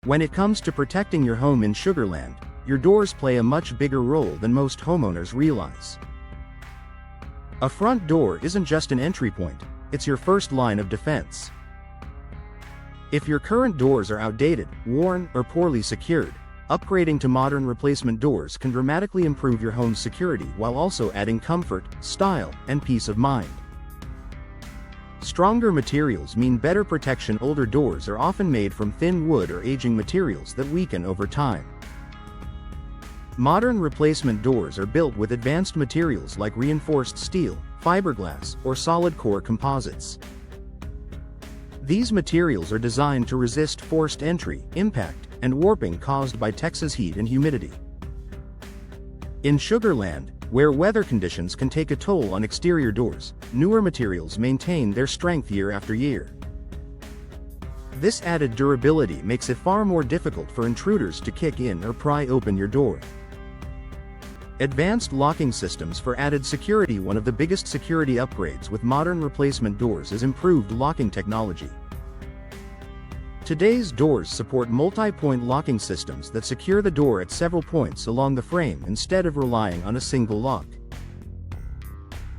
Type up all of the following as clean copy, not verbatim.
When it comes to protecting your home in Sugarland, your doors play a much bigger role than most homeowners realize. A front door isn't just an entry point, it's your first line of defense. If your current doors are outdated, worn, or poorly secured, upgrading to modern replacement doors can dramatically improve your home's security while also adding comfort, style, and peace of mind. Stronger materials mean better protection. Older doors are often made from thin wood or aging materials that weaken over time. Modern replacement doors are built with advanced materials like reinforced steel, fiberglass, or solid core composites. These materials are designed to resist forced entry, impact, and warping caused by Texas heat and humidity. In Sugarland, where weather conditions can take a toll on exterior doors, newer materials maintain their strength year after year. This added durability makes it far more difficult for intruders to kick in or pry open your door. Advanced locking systems for added security. One of the biggest security upgrades with modern replacement doors is improved locking technology. Today's doors support multi-point locking systems that secure the door at several points along the frame instead of relying on a single lock.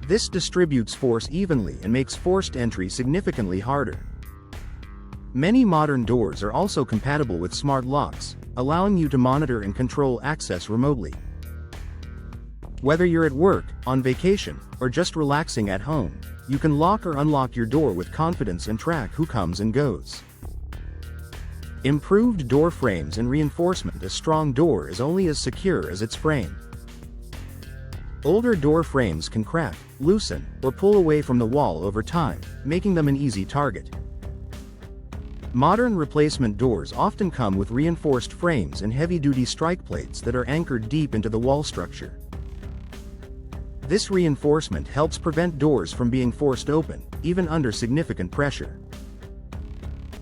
This distributes force evenly and makes forced entry significantly harder. Many modern doors are also compatible with smart locks, allowing you to monitor and control access remotely. Whether you're at work, on vacation, or just relaxing at home, you can lock or unlock your door with confidence and track who comes and goes. Improved door frames and reinforcement. A strong door is only as secure as its frame. Older door frames can crack, loosen, or pull away from the wall over time, making them an easy target. Modern replacement doors often come with reinforced frames and heavy-duty strike plates that are anchored deep into the wall structure. This reinforcement helps prevent doors from being forced open, even under significant pressure.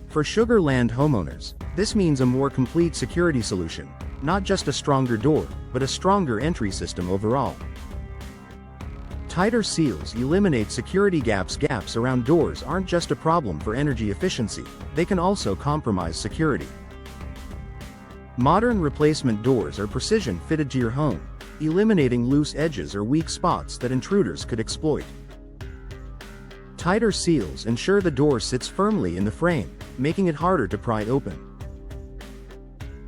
For Sugarland homeowners, this means a more complete security solution, not just a stronger door, but a stronger entry system overall. Tighter seals eliminate security gaps. Gaps around doors aren't just a problem for energy efficiency, they can also compromise security. Modern replacement doors are precision fitted to your home, eliminating loose edges or weak spots that intruders could exploit. Tighter seals ensure the door sits firmly in the frame, making it harder to pry open.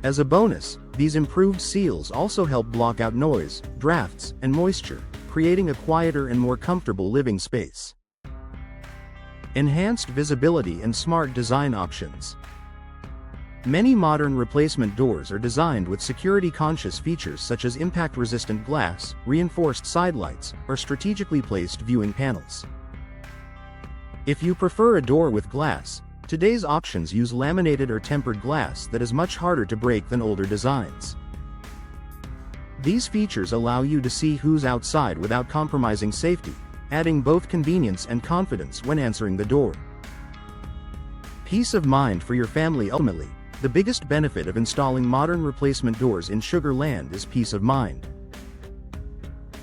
As a bonus, these improved seals also help block out noise, drafts, and moisture, creating a quieter and more comfortable living space. Enhanced visibility and smart design options. Many modern replacement doors are designed with security-conscious features such as impact-resistant glass, reinforced sidelights, or strategically placed viewing panels. If you prefer a door with glass, today's options use laminated or tempered glass that is much harder to break than older designs. These features allow you to see who's outside without compromising safety, adding both convenience and confidence when answering the door. Peace of mind for your family. Ultimately, the biggest benefit of installing modern replacement doors in Sugarland is peace of mind.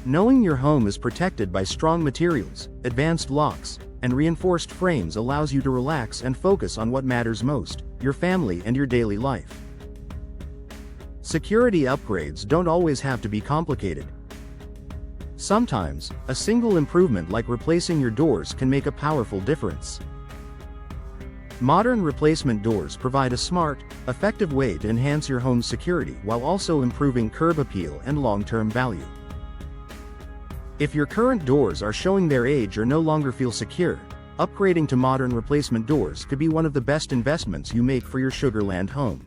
Knowing your home is protected by strong materials, advanced locks, and reinforced frames allows you to relax and focus on what matters most, your family and your daily life. Security upgrades don't always have to be complicated. Sometimes, a single improvement like replacing your doors can make a powerful difference. Modern replacement doors provide a smart, effective way to enhance your home's security while also improving curb appeal and long-term value. If your current doors are showing their age or no longer feel secure, upgrading to modern replacement doors could be one of the best investments you make for your Sugarland home.